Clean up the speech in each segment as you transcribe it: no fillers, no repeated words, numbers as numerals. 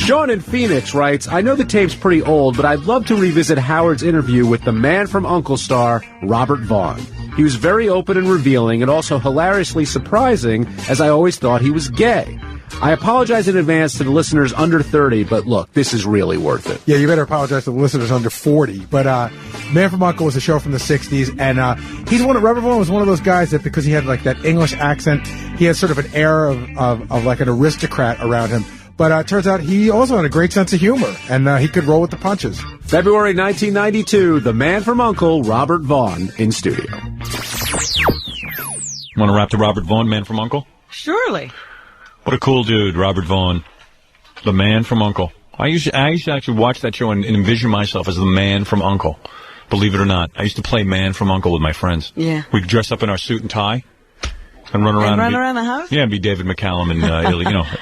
Sean in Phoenix writes, I know the tape's pretty old, but I'd love to revisit Howard's interview with the Man from U.N.C.L.E. star, Robert Vaughn. He was very open and revealing and also hilariously surprising, as I always thought he was gay. I apologize in advance to the listeners under 30, but look, this is really worth it. Yeah, you better apologize to the listeners under 40. But Man from U.N.C.L.E. was a show from the 60s, and Robert Vaughn was one of those guys that because he had like that English accent, he had sort of an air of like an aristocrat around him. But it turns out he also had a great sense of humor, and he could roll with the punches. February 1992, the Man from U.N.C.L.E., Robert Vaughn, in studio. Want to rap to Robert Vaughn, Man from U.N.C.L.E.? Surely. What a cool dude, Robert Vaughn. The Man from U.N.C.L.E. I used to actually watch that show and envision myself as the Man from U.N.C.L.E. Believe it or not. I used to play Man from U.N.C.L.E. with my friends. Yeah. We'd dress up in our suit and tie. And run around. Around the house? Yeah, and be David McCallum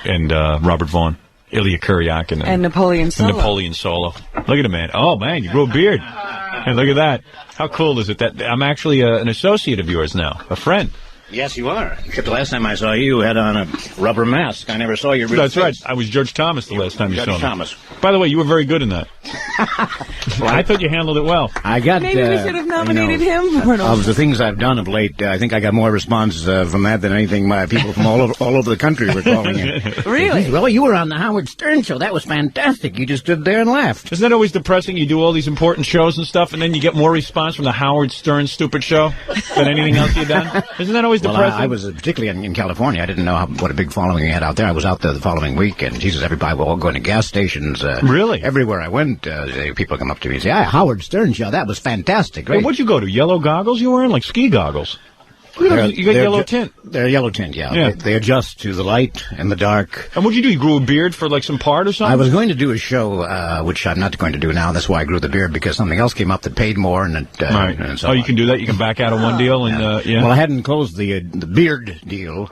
and Robert Vaughn, Ilya Kuryakin, and Napoleon Solo. Look at him, man. Oh, man, you grew a beard. And look at that. How cool is it that I'm actually an associate of yours now, a friend? Yes, you are. Except the last time I saw you had on a rubber mask. I never saw your real face. That's right. I was Judge Thomas the last time you saw me. Judge Thomas. By the way, you were very good in that. I thought you handled it well. Maybe we should have nominated him for of the things I've done of late, I think I got more response from that than anything people from all over the country were calling in. Really? Well, you were on the Howard Stern show. That was fantastic. You just stood there and laughed. Isn't that always depressing? You do all these important shows and stuff, and then you get more response from the Howard Stern stupid show than anything else you've done? Isn't that always depressing? I was particularly in California. I didn't know what a big following you had out there. I was out there the following week, and Jesus, everybody were all going to gas stations. Really? Everywhere I went, people come up to me and say, Howard Stern show, that was fantastic. Great. Hey, what'd you go to? Yellow goggles you were wearing? Like ski goggles? You got yellow tint. They're yellow tint, yeah. They adjust to the light and the dark. And what'd you do? You grew a beard for like some part or something? I was going to do a show, which I'm not going to do now. That's why I grew the beard, because something else came up that paid more. And right. And so you can do that? You can back out of one deal? And Well, I hadn't closed the beard deal.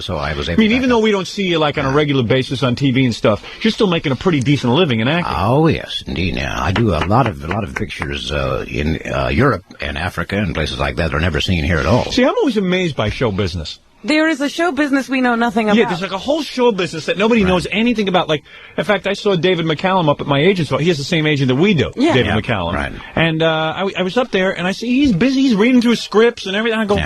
So I was able even though we don't see you like on a regular basis on TV and stuff, you're still making a pretty decent living in acting. Oh, yes, indeed. Yeah. I do a lot of pictures in Europe and Africa and places like that are never seen here at all. See, I'm always amazed by show business. There is a show business we know nothing about. Yeah, there's like a whole show business that nobody knows anything about. Like, in fact, I saw David McCallum up at my agent's. He has the same agent that we do, David McCallum. Right. And I was up there, and I see he's busy. He's reading through his scripts and everything. I go,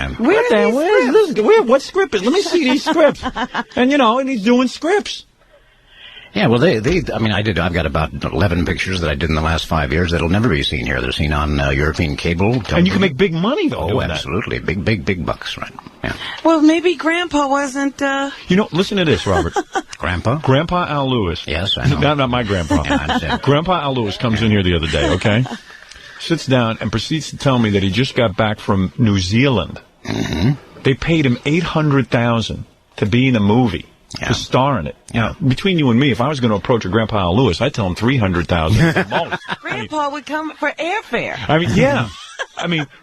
what script is? Let me see these scripts. And, and he's doing scripts. Yeah, well, I've got about 11 pictures that I did in the last 5 years that'll never be seen here. They're seen on European cable. Television. And you can make big money, though. Oh, absolutely. That. Big bucks, right. Yeah. Well, maybe Grandpa wasn't, listen to this, Robert. Grandpa? Grandpa Al Lewis. Yes, I know. Not my grandpa. Yeah, I understand. Grandpa Al Lewis comes in here the other day, okay? Sits down and proceeds to tell me that he just got back from New Zealand. Mm-hmm. They paid him $800,000 to be in a movie. To star in it. Yeah. Between you and me, if I was going to approach a Grandpa Al Lewis, I'd tell him $300,000. Grandpa would come for airfare. Yeah.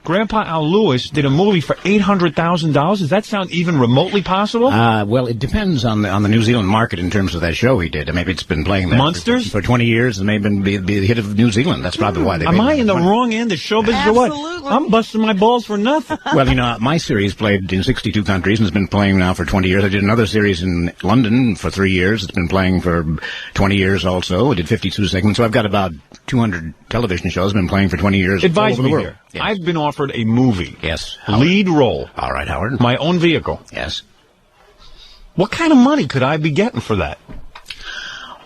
Grandpa Al Lewis did a movie for $800,000. Does that sound even remotely possible? Well, it depends on the New Zealand market in terms of that show he did. Maybe it's been playing there Monsters for 20 years, and maybe be the hit of New Zealand. That's probably why they. Am I in the wrong end of show business or what? I'm busting my balls for nothing. Well, my series played in 62 countries and it's been playing now for 20 years. I did another series in London for 3 years. It's been playing for 20 years also. I did 52 segments, so I've got about 200 television shows been playing for 20 years. Advise all over me the world. here. Yes. I've been offered a movie. Yes. Lead role. All right, Howard. My own vehicle. Yes. What kind of money could I be getting for that?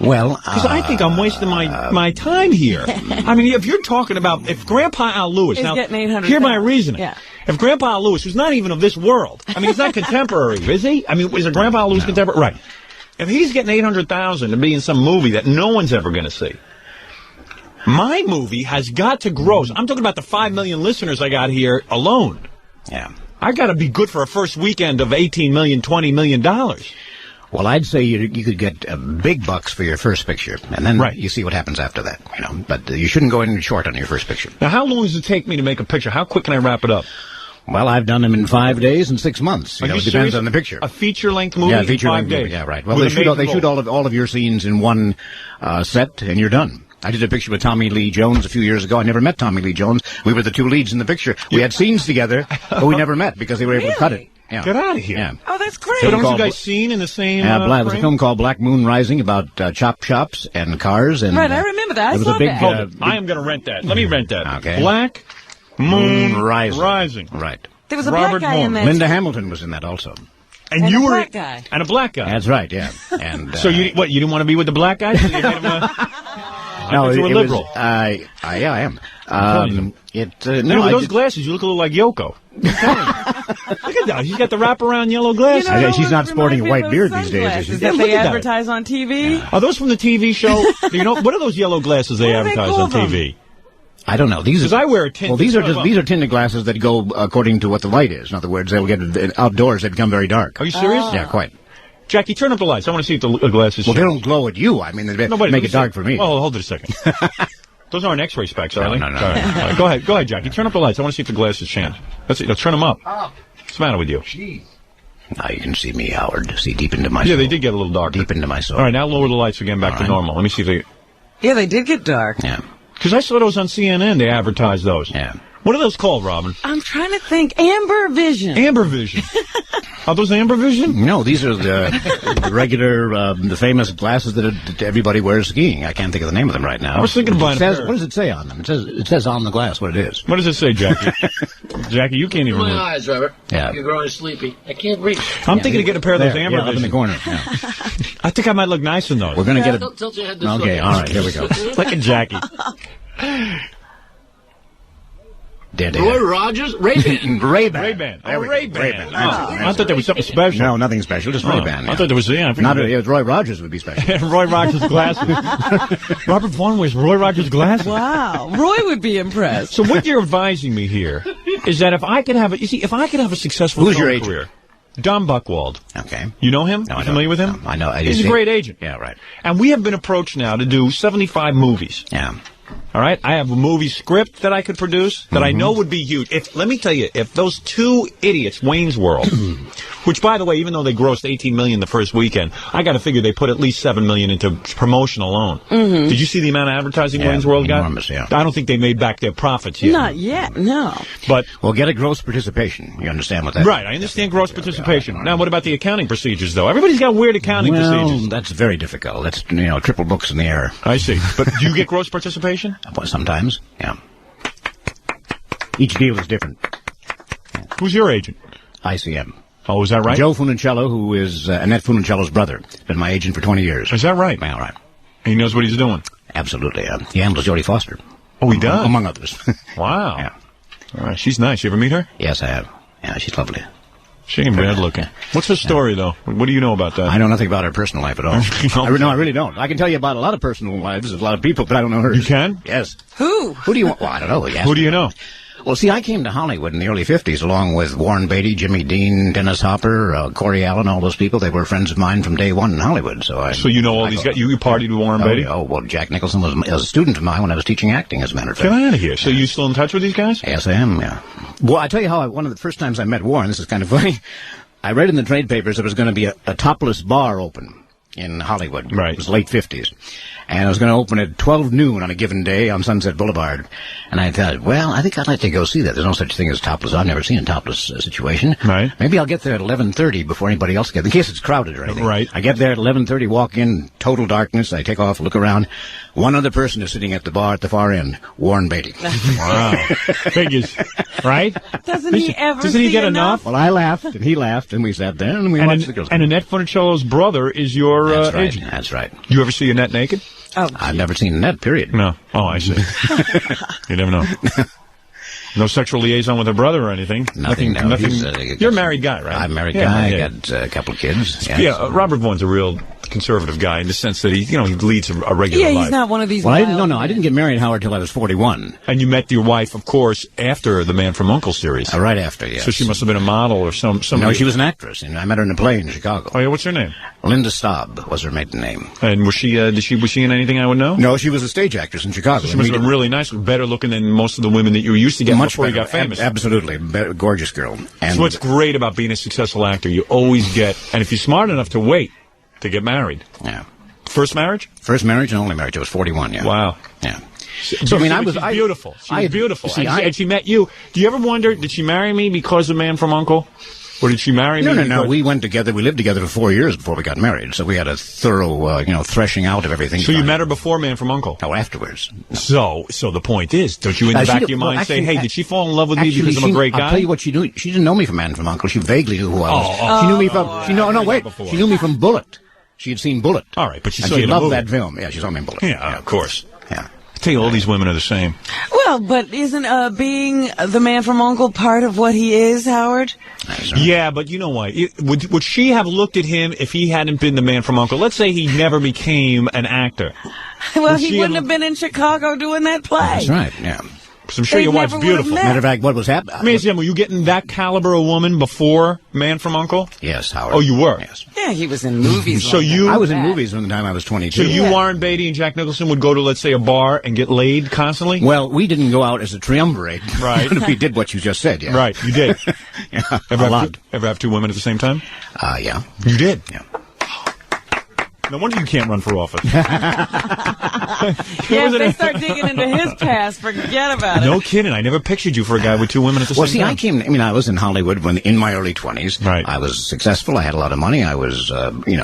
Well, because I think I'm wasting my time here. If you're talking about if Grandpa Al Lewis, he's now getting hear my reasoning. Yeah. If Grandpa Al Lewis, who's not even of this world, he's not contemporary, is he? Is a Grandpa Al Lewis contemporary? Right. If he's getting $800,000 to be in some movie that no one's ever going to see, my movie has got to gross. I'm talking about the 5 million listeners I got here alone. Yeah. I got to be good for a first weekend of $18 million, $20 million. Well, I'd say you could get big bucks for your first picture, and then you see what happens after that. But you shouldn't go in short on your first picture. Now, how long does it take me to make a picture? How quick can I wrap it up? Well, I've done them in 5 days and 6 months. It depends on the picture. A feature-length movie in 5 days? Yeah, right. Well, they shoot all of your scenes in one set, and you're done. I did a picture with Tommy Lee Jones a few years ago. I never met Tommy Lee Jones. We were the two leads in the picture. We had scenes together, but we never met because they were able to cut it. Yeah. Get out of here. Yeah. Oh, that's great. But aren't you guys seen in the same It was a film called Black Moon Rising about chop shops and cars. And, Right, I remember that. I was saw a big, that. Hold it. I am going to rent that. Let me rent that. Okay. Black Moon Rising. Right. There was a Robert black guy in Vaughn. there. Linda Hamilton was in that also. And And you a were black guy. And a black guy. That's right, yeah. And So you didn't want to be with the black guy? So you made him no, you were it liberal. Was, yeah, I am. No, with those glasses, you look a little like Yoko. I'm telling you. Look at that. She's got the wraparound yellow glasses. You know, she's not those sporting a remind me white of beard these days. Is she? sunglasses that Look they at that. advertise on TV. Are those from the TV show? You know, what are those yellow glasses they What do they advertise call on them? TV? I don't know. These Because I wear a tinted. Well, these are tinted glasses that go according to what the light is. In other words, they'll get outdoors. They become very dark. Are you serious? Yeah, quite. Jackie, turn up the lights. I want to see if the glasses Well, show. they don't glow at you. I mean, they make it dark for me. Well, hold it a second. Those aren't X-ray specs, are they? No. All right, go ahead, Jackie. Turn up the lights. I want to see if the glasses change. Let's turn them up. What's the matter with you? Now you can see me, Howard. See deep into my soul. Yeah, they did get a little darker. Deep into my soul. All right, now lower the lights again back to normal. Let me see if they... Yeah, they did get dark. Yeah. Because I saw those on CNN. They advertised those. Yeah. What are those called, Robin? I'm trying to think. Amber Vision. Amber Vision. Are those Amber Vision? No, these are the regular, the famous glasses that everybody wears skiing. I can't think of the name of them right now. I was thinking of buying a pair. What does it say on them? It says on the glass what it is. What does it say, Jackie? Jackie, you can't even My read. eyes, Robert. Yeah. You're growing sleepy. I can't read. I'm thinking of getting a pair of those Amber up in the Vision. corner. Yeah. I think I might look nice in those. We're going to get Don't tilt your head this Okay, way. all right, here we go. Look at Jackie. Dead Roy air. Rogers? Ray-Ban. Ray-Ban. Ray-Ban. There Oh, we go. Ray-Ban. Ray-Ban. Oh, That's it. I thought there was something special. No, nothing special. Just Ray-Ban. I thought there was, yeah. Not Roy Rogers would be special. Roy Rogers glasses. Robert Vaughn wears Roy Rogers glasses. Wow. Roy would be impressed. So what you're advising me here is that if I could have a successful Who's your film agent? career, Don Buchwald. Okay. You know him? No, You I familiar don't. with him? No, I know. He's a great agent. Yeah, right. And we have been approached now to do 75 movies. Yeah. All right, I have a movie script that I could produce that I know would be huge. Let me tell you, if those two idiots, Wayne's World, which by the way, even though they grossed $18 million the first weekend, I got to figure they put at least $7 million into promotion alone. Did you see the amount of advertising Wayne's World got? Enormous, yeah. I don't think they made back their profits yet. Not yet, no. But Well, get a gross participation. You understand what that right, I understand gross participation. Now, what about the accounting procedures, though? Everybody's got weird accounting procedures. That's very difficult. That's, triple books in the air. I see. But do you get gross participation? Well, sometimes, yeah. Each deal is different. Who's your agent? ICM. Oh, is that right? Joe Funicello, who is Annette Funicello's brother. Been my agent for 20 years. Is that right? Yeah, right. He knows what he's doing. Absolutely. He handles Jodie Foster. Oh, he does? Among others. Wow. Yeah. All right, she's nice. You ever meet her? Yes, I have. Yeah, she's lovely. She ain't bad looking. What's her story, though? What do you know about that? I know nothing about her personal life at all. I really don't. I can tell you about a lot of personal lives of a lot of people, but I don't know hers. You can? Yes. Who? Who do you want? Well, I don't know. Yes. Who do you know? Well, see, I came to Hollywood in the early 50s along with Warren Beatty, Jimmy Dean, Dennis Hopper, Corey Allen, all those people. They were friends of mine from day one in Hollywood. So you know all these guys? You partied with Warren Beatty? Oh, well, Jack Nicholson was a student of mine when I was teaching acting, as a matter of Get fact. out of here. So you still in touch with these guys? Yes, I am, yeah. Well, I tell you how, one of the first times I met Warren, this is kind of funny, I read in the trade papers there was going to be a topless bar open in Hollywood. Right. It was late 50s. And I was going to open at 12 noon on a given day on Sunset Boulevard. And I thought, well, I think I'd like to go see that. There's no such thing as topless. I've never seen a topless situation. Right. Maybe I'll get there at 11:30 before anybody else gets, in case it's crowded or anything. Right. I get there at 11:30, walk in, total darkness. I take off, look around. One other person is sitting at the bar at the far end, Warren Beatty. Wow. Figures. Right? Doesn't he ever Doesn't he see get enough? Well, I laughed, and he laughed, and we sat there, and we watched the girls. And Annette Funicello's brother is your That's right. agent. That's right. You ever see Annette naked? Oh, I've never seen Annette, period. No. Oh, I see. You never know. No sexual liaison with her brother or anything. Nothing. No. Nothing. He's, You're a married guy, right? I'm a married Yeah, guy. yeah. I got a couple of kids. Yes. Yeah, Robert Vaughn's a real conservative guy in the sense that he leads a regular yeah, life. he's not one of these. Well, I wild didn't get married, Howard, till I was 41. And you met your wife, of course, after the Man from U.N.C.L.E. series. Right after, yes. So she must have been a model or some. No, she was an actress, and I met her in a play in Chicago. Oh yeah, what's her name? Linda Staub was her maiden name. And was she? Was she in anything I would know? No, she was a stage actress in Chicago. She must have been really nice, better looking than most of the women that you used to get much before better. you got famous. Absolutely, gorgeous girl. And So what's great about being a successful actor, you always get, and if you're smart enough to wait to get married. Yeah. First marriage? First marriage and only marriage. I was 41. Yeah. Wow. Yeah. So I mean, She's beautiful. She was beautiful. See, and she met you. Do you ever wonder, did she marry me because of Man from U.N.C.L.E.? Or did she marry me? No. We went together. We lived together for 4 years before we got married. So we had a thorough, threshing out of everything. So you met her before Man from U.N.C.L.E.? Oh, afterwards. So the point is, don't you in the back of your mind say, hey, did she fall in love with me because I'm a great guy? I'll tell you what she knew. She didn't know me from Man from U.N.C.L.E. She vaguely knew who I was. She knew me from... She knew me from Bullet. She had seen Bullet. All right, but she loved that film. Yeah, she saw me in Bullet. Yeah, of course. Yeah. I tell you, all these women are the same. Well, but isn't being the Man from U.N.C.L.E. part of what he is, Howard? Yeah, but you know why? Would she have looked at him if he hadn't been the Man from U.N.C.L.E.? Let's say he never became an actor. Well, he wouldn't have been in Chicago doing that play. That's right, yeah. I'm sure your wife's beautiful. Matter of fact, what was happening? I mean, were you getting that caliber of woman before Man from U.N.C.L.E.? Yes, Howard. Oh, you were? Yes. Yeah, he was in movies. I was in movies from the time I was 22. So you, Warren Beatty, and Jack Nicholson would go to, let's say, a bar and get laid constantly? Well, we didn't go out as a triumvirate. Right. We did what you just said, yeah. Right, you did. Yeah, Ever have two women at the same time? Yeah. You did? Yeah. No wonder you can't run for office. If they start digging into his past, forget about it. No kidding. I never pictured you for a guy with two women at the same time. I was in Hollywood in my early 20s. Right. I was successful. I had a lot of money. I was, in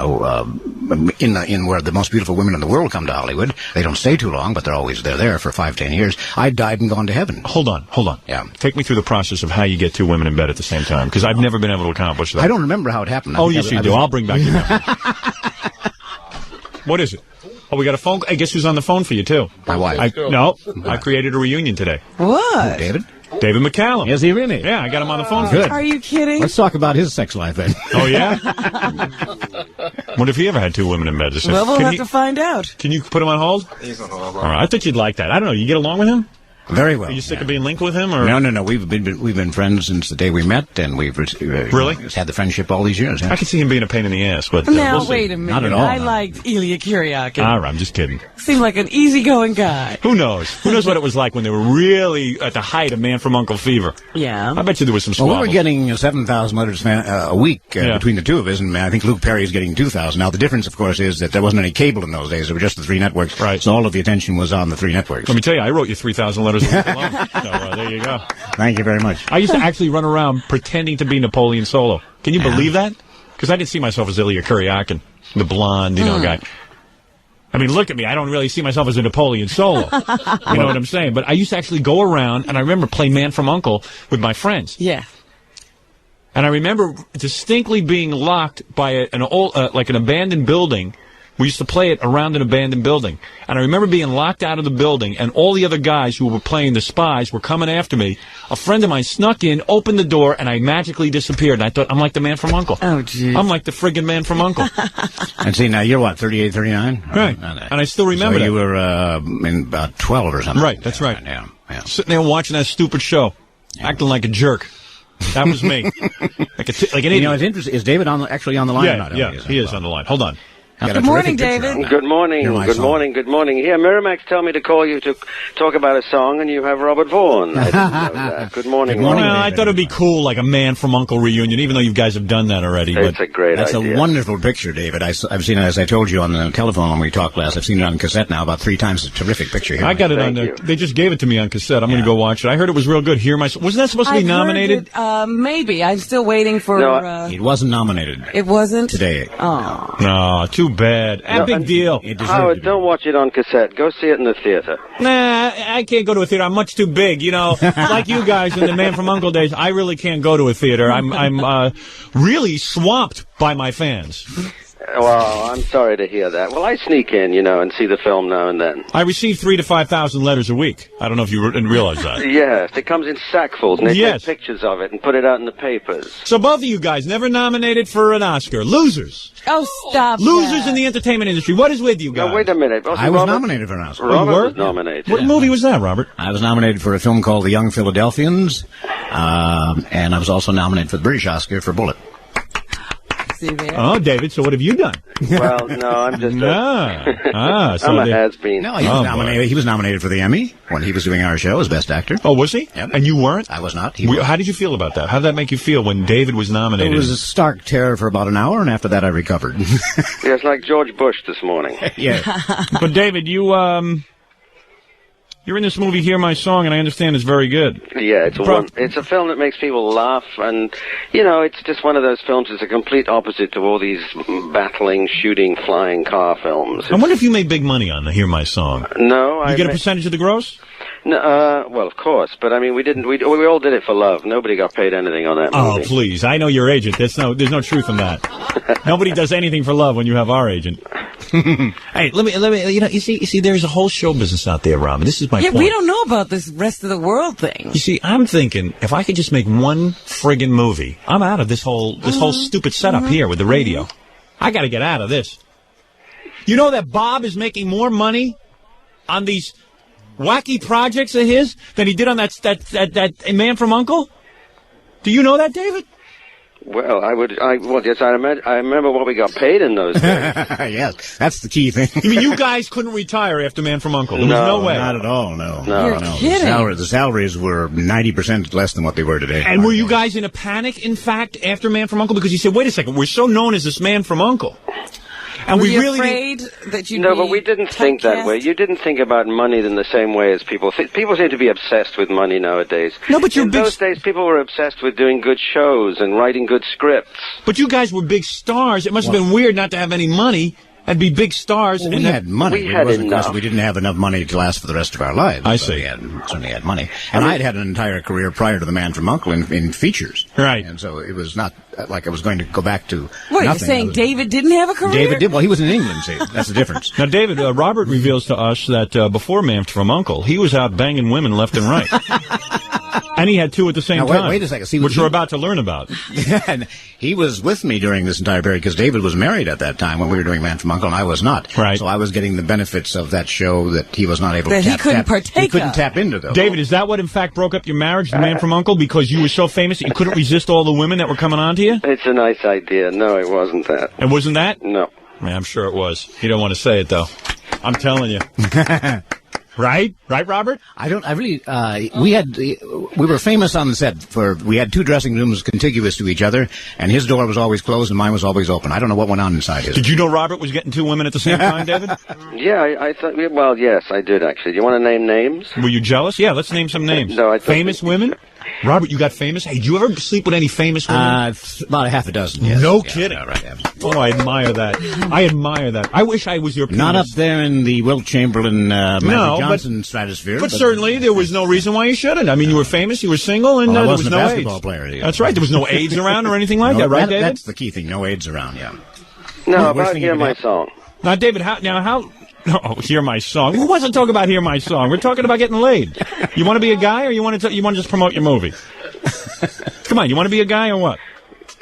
where the most beautiful women in the world come to Hollywood. They don't stay too long, but they're there for 5-10 years. I died and gone to heaven. Hold on. Yeah. Take me through the process of how you get two women in bed at the same time, because I've never been able to accomplish that. I don't remember how it happened. Oh, yes, you do. I'll bring back your memory. What is it? Oh, we got a phone. I guess who's on the phone for you, too? My wife. I created a reunion today. What? David? David McCallum. Is he really? Yeah, I got him on the phone. Good. Are you kidding? Let's talk about his sex life then. Oh, yeah? Wonder if he ever had two women in bed. Well, we'll have to find out. Can you put him on hold? He's on hold. All right. I thought you'd like that. I don't know. You get along with him? Very well. Are you sick of being linked with him? Or? No. We've been friends since the day we met, and we've really had the friendship all these years. Yeah. I could see him being a pain in the ass, but now we'll wait a minute. Not at all. I liked Ilya Kuryakin. All right, I'm just kidding. Seemed like an easygoing guy. Who knows? Who knows what it was like when they were really at the height of Man from U.N.C.L.E. fever? Yeah. I bet you there was some squabbles. Well, we were getting 7,000 letters a week between the two of us, and I think Luke Perry's getting 2,000. Now, the difference, of course, is that there wasn't any cable in those days. There were just the three networks. Right. So all of the attention was on the three networks. Let me tell you, I wrote you 3,000 letters a week alone. So there you go. Thank you very much. I used to actually run around pretending to be Napoleon Solo. Can you believe that? Because I didn't see myself as Ilya Kuryakin, the blonde, guy. I mean, look at me. I don't really see myself as a Napoleon Solo. You know what I'm saying? But I used to actually go around, and I remember play Man from U.N.C.L.E. with my friends. Yeah. And I remember distinctly being locked by an old, like an abandoned building. We used to play it around an abandoned building. And I remember being locked out of the building, and all the other guys who were playing the spies were coming after me. A friend of mine snuck in, opened the door, and I magically disappeared. And I thought, I'm like the Man from U.N.C.L.E. Oh, geez. I'm like the friggin' Man from U.N.C.L.E. And see, now you're what, 38, 39? Right. And I still remember so that. You were in about 12 or something. Right, that's right. Yeah. Sitting there watching that stupid show, acting like a jerk. That was me. like an idiot. You know, it's interesting. Is David actually on the line? Yeah, he is on the line. Hold on. Good morning, David. Good morning. Good morning. Good morning. Here, Miramax tell me to call you to talk about a song, and you have Robert Vaughan. I didn't know that. Good morning. Good morning, well, David. I thought it'd be cool, like a Man from U.N.C.L.E. reunion, even though you guys have done that already. It's a great idea. That's a wonderful picture, David. I've seen it, as I told you on the telephone when we talked last. I've seen it on cassette now about 3 times. It's a terrific picture. Here. I got it on there. They just gave it to me on cassette. I'm going to go watch it. I heard it was real good. Wasn't that supposed to be nominated? Maybe. I'm still waiting for... No, it wasn't nominated. It wasn't? Today. Oh. No, too bad. Big deal. Howard, don't watch it on cassette. Go see it in the theater. Nah, I can't go to a theater. I'm much too big. You know, like you guys in the Man from U.N.C.L.E. days, I really can't go to a theater. I'm really swamped by my fans. Well, I'm sorry to hear that. Well, I sneak in, and see the film now and then. I receive 3,000 to 5,000 letters a week. I don't know if you didn't realize that. Yes, it comes in sackfuls, and they take pictures of it and put it out in the papers. So both of you guys never nominated for an Oscar. Losers. Oh, stop Losers that. in the entertainment industry. What is with you guys? Now, wait a minute. I was nominated for an Oscar. Robert was nominated. What movie was that, Robert? I was nominated for a film called The Young Philadelphians, and I was also nominated for the British Oscar for Bullet. See there? Oh, David, so what have you done? Well, no, I'm just so I'm a has-been. No, he was nominated. He was nominated for the Emmy when he was doing our show as Best Actor. Oh, was he? Yep. And you weren't? I was not. How did you feel about that? How did that make you feel when David was nominated? It was a stark terror for about an hour, and after that I recovered. Yes, like George Bush this morning. Yeah. But David, you You're in this movie, Hear My Song, and I understand it's very good. Yeah, it's a film that makes people laugh, and, you know, it's just one of those films that's a complete opposite to all these battling, shooting, flying car films. I wonder if you made big money on the Hear My Song. No. You get a percentage of the gross? No, well, of course, but I mean, we didn't. We all did it for love. Nobody got paid anything on that movie. Oh, please! I know your agent. There's no truth in that. Nobody does anything for love when you have our agent. Hey, let me. You see, there's a whole show business out there, Robin. This is my point. We don't know about this rest of the world thing. You see, I'm thinking if I could just make one friggin' movie, I'm out of this whole stupid setup here with the radio. I got to get out of this. You know that Bob is making more money on these wacky projects of his than he did on that Man from U.N.C.L.E.? Do you know that, David? Well, yes, I remember what we got paid in those days. Yes, that's the key thing. You mean you guys couldn't retire after Man from U.N.C.L.E.? There was no way. Not at all, no. You're kidding. The salaries were 90% less than what they were today. And were you guys in a panic, in fact, after Man from U.N.C.L.E.? Because you said, wait a second, we're so known as this Man from U.N.C.L.E. And were we you really afraid that you'd No, be but we didn't think that way. You didn't think about money in the same way as people. People seem to be obsessed with money nowadays. No, but in those days, people were obsessed with doing good shows and writing good scripts. But you guys were big stars. It must have been weird not to have any money and be big stars. Well, we had money. We had enough. We didn't have enough money to last for the rest of our lives. I see. We certainly had money. And I had an entire career prior to The Man from U.N.C.L.E. in features. Right. And so it was not like I was going to go back to What, nothing. you're saying David didn't have a career? David did. Well, he was in England, see. That's the difference. Now, David, Robert reveals to us that before Man from U.N.C.L.E., he was out banging women left and right. And he had two at the same time. Wait a second. See, which we're about to learn about. And he was with me during this entire period because David was married at that time when we were doing Man from U.N.C.L.E. and I was not. Right. So I was getting the benefits of that show that he was not able That to he couldn't partake He couldn't of. tap into, though. David, is that what in fact broke up your marriage, The Man from U.N.C.L.E., because you were so famous that you couldn't resist all the women that were coming on to you? It's a nice idea. No, it wasn't that. And wasn't that? No. Man, I'm sure it was. You don't want to say it, though. I'm telling you. Right? Right, Robert? We were famous on the set we had two dressing rooms contiguous to each other, and his door was always closed and mine was always open. I don't know what went on inside his. Did you know Robert was getting two women at the same time, David? Yeah, I thought, well, yes, I did actually. Do you want to name names? Were you jealous? Yeah, let's name some names. No, I thought famous women? Robert, you got famous? Hey, did you ever sleep with any famous women? About a half a dozen, yes. No Yeah, kidding. Right, yeah. Oh, I admire that. I admire that. I wish I was your penis. Not up there in the Wilt Chamberlain, Magic Johnson stratosphere. But certainly there was no reason why you shouldn't. I mean, you were famous, you were single, and I there wasn't was no a basketball AIDS. player. Yeah. That's right. There was no AIDS around or anything like that, right, David? That's the key thing. No AIDS around, yeah. No, about Hear My Song. Now, David, how... Oh, Hear My Song. Who wants to talk about Hear My Song? We're talking about getting laid. You want to be a guy, or you want to just promote your movie? Come on, you want to be a guy or what?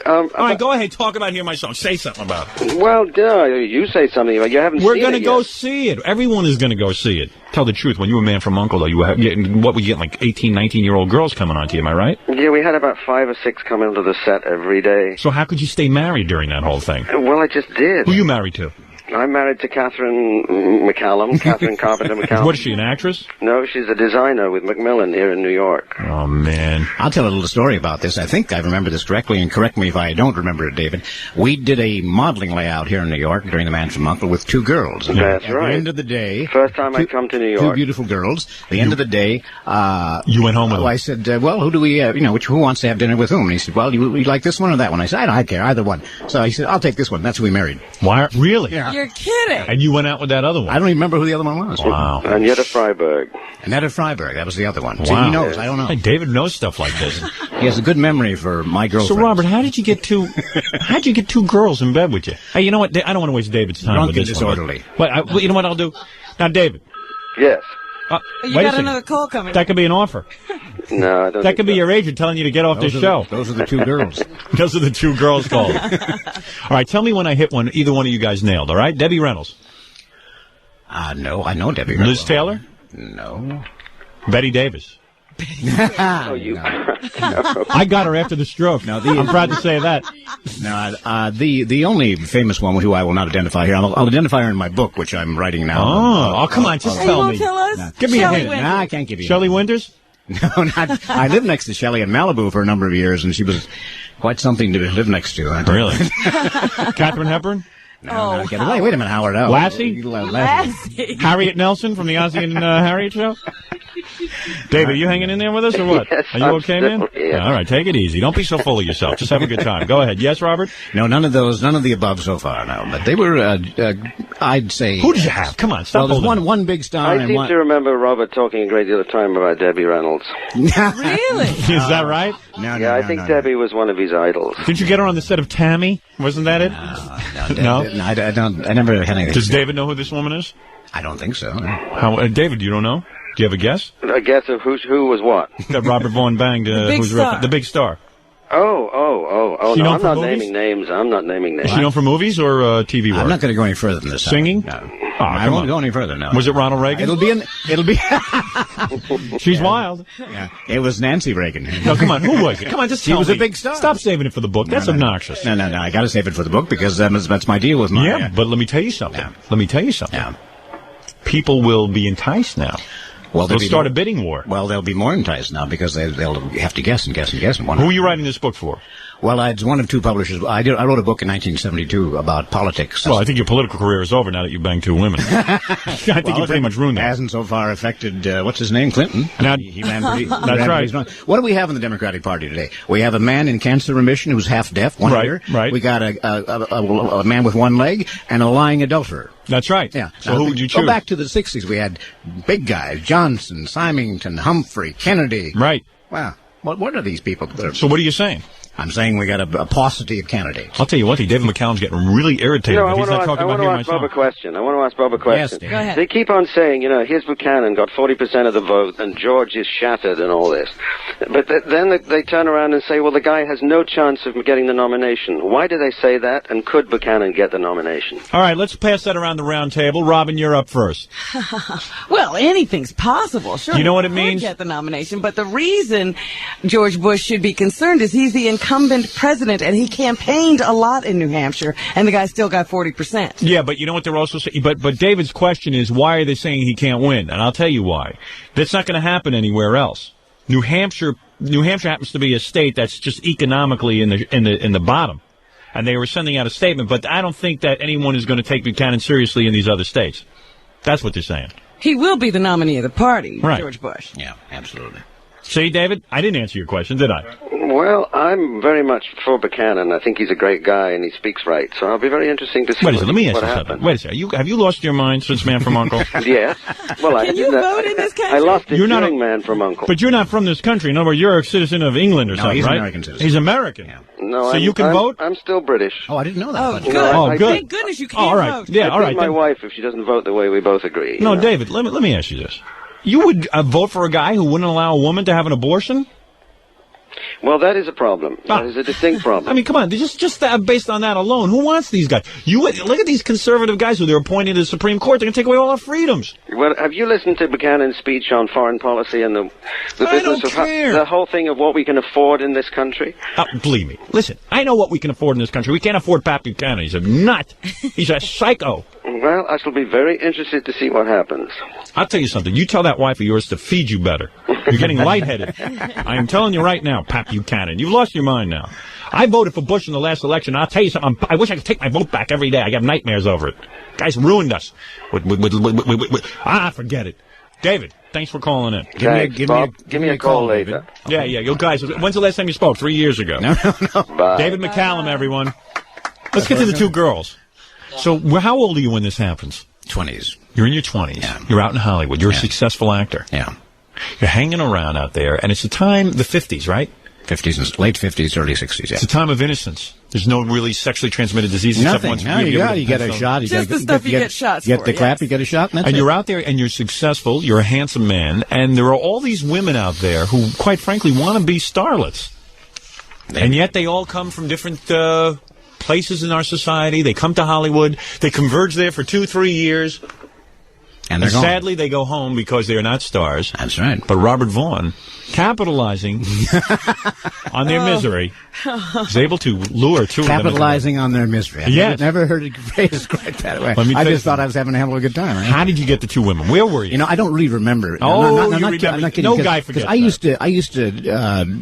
All right, go ahead. Talk about Hear My Song. Say something about it. Well, you say something about it. You haven't seen it. We're going to go yet. see it. Everyone is going to go see it. Tell the truth. When you were Man from U.N.C.L.E., though, you were getting, what, we get like 18, 19-year-old girls coming on to you, am I right? Yeah, we had about 5 or 6 come into the set every day. So how could you stay married during that whole thing? Well, I just did. Who you married to? I'm married to Catherine McCallum, Catherine Carpenter McCallum. What is she, an actress? No, she's a designer with Macmillan here in New York. Oh, man. I'll tell a little story about this. I think I remember this correctly, and correct me if I don't remember it, David. We did a modeling layout here in New York during the Man from U.N.C.L.E. with 2 girls. And That's at right. the end of the day... First time I come to New York. 2 beautiful girls. The end of the day... you went home with them. I said, well, who do we... who wants to have dinner with whom? And he said, well, you like this one or that one? I said, I don't care, either one. So he said, I'll take this one. That's who we married. Why? Really? Yeah. You're kidding. And you went out with that other one? I don't even remember who the other one was. Wow. Annetta Freiberg. Annetta Freiberg, that was the other one. Wow. See, he knows, I don't know. Hey, David knows stuff like this. He has a good memory for my girlfriend. So, Robert, how did you get 2 girls in bed with you? Hey, you know what? I don't want to waste David's time Drunk with and this disorderly. one. But you know what I'll do? Now, David. Yes. You wait a got second. another call coming. That could be an offer. No, I don't That think could be so. your agent telling you to get off this show. Those are the 2 girls. Those are the 2 girls called. All right, tell me when I hit one. Either one of you guys nailed. All right, Debbie Reynolds. No, I know Debbie. Liz Taylor. No. Betty Davis. Oh, you. I got her after the stroke. No, I'm proud to say that. No, the only famous one who I will not identify here, I'll identify her in my book, which I'm writing now. Oh, come on, just You tell won't me. tell us? Give me Shelley a hint. Winters. No, I can't give you. Shelley Winters? No, not. I lived next to Shelley in Malibu for a number of years, and she was quite something to live next to. Really? Katharine Hepburn? No, get away. Wait a minute, Howard. Oh, Lassie? Lassie. Harriet Nelson from the Ozzie and Harriet show? David, are you hanging in there with us or what? Yes, are you okay, man? yeah. All right, take it easy. Don't be so full of yourself. Just have a good time. Go ahead. Yes, Robert? No, none of the above so far, no. But they were, I'd say... Who did you have? Come on, stop Well, there's holding one big star I and seem one... to remember Robert talking a great deal of time about Debbie Reynolds. Really? Is that right? No, I think Debbie was one of his idols. Didn't you get her on the set of Tammy? Wasn't that it? No, No? I never had anything. Does David know who this woman is? I don't think so. David, you don't know? Do you have a guess? A guess of who was what? That Robert Vaughn banged. big who's star. The big star. Oh, She no, known I'm for not movies? naming names. I'm not naming names. Is she known for movies or TV work? I'm not going to go any further than this. Singing? No. come I won't on. go any further, no. Was it Ronald Reagan? It'll be... She's wild. Yeah, it was Nancy Reagan. No, come on. Who was it? Come on, just She tell was me. a big star. Stop saving it for the book. That's obnoxious. No. I got to save it for the book because that's my deal with my... Yeah, but let me tell you something. Yeah. Let me tell you something. Yeah. People will be enticed now. Well, They'll there'll be start more- a bidding war. Well, they'll be more enticed now because they'll have to guess and guess and guess. And Who are you writing this book for? Well, it's one of two publishers. I wrote a book in 1972 about politics. Well, I think your political career is over now that you banged two women. I think you pretty much ruined that. Hasn't so far affected, what's his name, Clinton. Now- He ran pretty... That's ran right. pretty strong. What do we have in the Democratic Party today? We have a man in cancer remission who's half deaf, one Right, ear. right. We got a man with one leg and a lying adulterer. That's right. Yeah. So who would you choose? Go back to the 60s. We had big guys, Johnson, Symington, Humphrey, Kennedy. Right. Wow. What are these people? So what are you saying? I'm saying we got a paucity of candidates. I'll tell you one thing. David McCallum's getting really irritated. I if he's want not to talking about hearing my ask Bob a song. question. I want to ask Bob a question. Yes, Go ahead. They keep on saying, here's Buchanan got 40% of the vote and George is shattered and all this. But then they turn around and say, well, the guy has no chance of getting the nomination. Why do they say that? And could Buchanan get the nomination? All right, let's pass that around the round table. Robin, you're up first. Well, anything's possible. Sure. You know what it he means? could get the nomination, but the reason George Bush should be concerned is he's the incumbent president and he campaigned a lot in New Hampshire, and the guy still got 40%. Yeah, but you know what they're also saying? But David's question is, why are they saying he can't win? And I'll tell you why. That's not going to happen anywhere else. New Hampshire happens to be a state that's just economically in the bottom. And they were sending out a statement, but I don't think that anyone is going to take Buchanan seriously in these other states. That's what they're saying. He will be the nominee of the party, Right. George Bush. Yeah, absolutely. See, David, I didn't answer your question, did I? Well, I'm very much for Buchanan. I think he's a great guy and he speaks right. So I'll be very interesting to see Wait a second, let me ask what you happens. something. Wait a second. Have you lost your mind since Man from Uncle? Yes. Well, I Can did you that. vote in this country? I lost it You're not during Man from Uncle. But you're not from this country. In other words, you're a citizen of England or something, he's an right? American citizen. He's American. Yeah. No, So you can vote? I'm still British. Oh, I didn't know that. Oh, But- good. Oh, I good. Thank goodness you can't All right. vote. Yeah, I all beat right. my then- wife if she doesn't vote the way we both agree. No, you know? David, let me ask you this. You would vote for a guy who wouldn't allow a woman to have an abortion? Well, that is a problem. That is a distinct problem. I mean, come on, just based on that alone, who wants these guys? Look at these conservative guys who they're appointing to the Supreme Court. They're going to take away all our freedoms. Well, have you listened to Buchanan's speech on foreign policy and the I business don't of care. the whole thing of what we can afford in this country? Believe me. Listen, I know what we can afford in this country. We can't afford Pat Buchanan. He's a nut. He's a psycho. Well, I shall be very interested to see what happens. I'll tell you something. You tell that wife of yours to feed you better. You're getting lightheaded. I am telling you right now, Pat Buchanan. You've lost your mind now. I voted for Bush in the last election. I'll tell you something. I wish I could take my vote back every day. I have nightmares over it. Guys ruined us. Forget it. David, thanks for calling in. Thanks, Bob. Give me a call later. Yeah. You guys, when's the last time you spoke? 3 years ago. No. Bye. David McCallum, everyone. Let's get to the two girls. So, how old are you when this happens? 20s. You're in your 20s. Yeah. You're out in Hollywood. You're a successful actor. Yeah. You're hanging around out there, and it's the time, the 50s, right? 50s and late 50s, early 60s, yeah. It's a time of innocence. There's no really sexually transmitted disease except Nothing. once No, you get a shot. You Just gotta the stuff you get shots Get for, the clap, yes. you get a shot, and that's And it. you're out there, and you're successful. You're a handsome man, and there are all these women out there who, quite frankly, want to be starlets. And yet they all come from different places in our society. They come to Hollywood. They converge there for 2-3 years. And they're And gone. sadly, they go home because they are not stars. That's right. But Robert Vaughn, capitalizing on their misery, is able to lure two of them. Capitalizing on their misery. I've Yes. never heard it phrased quite that way. Let me I tell you just thought I was having a hell of a good time. Right? How did you get the two women? Where were you? You know, I don't really remember. Oh, I'm you not remember. kidding, No 'cause- guy 'cause forgets I used to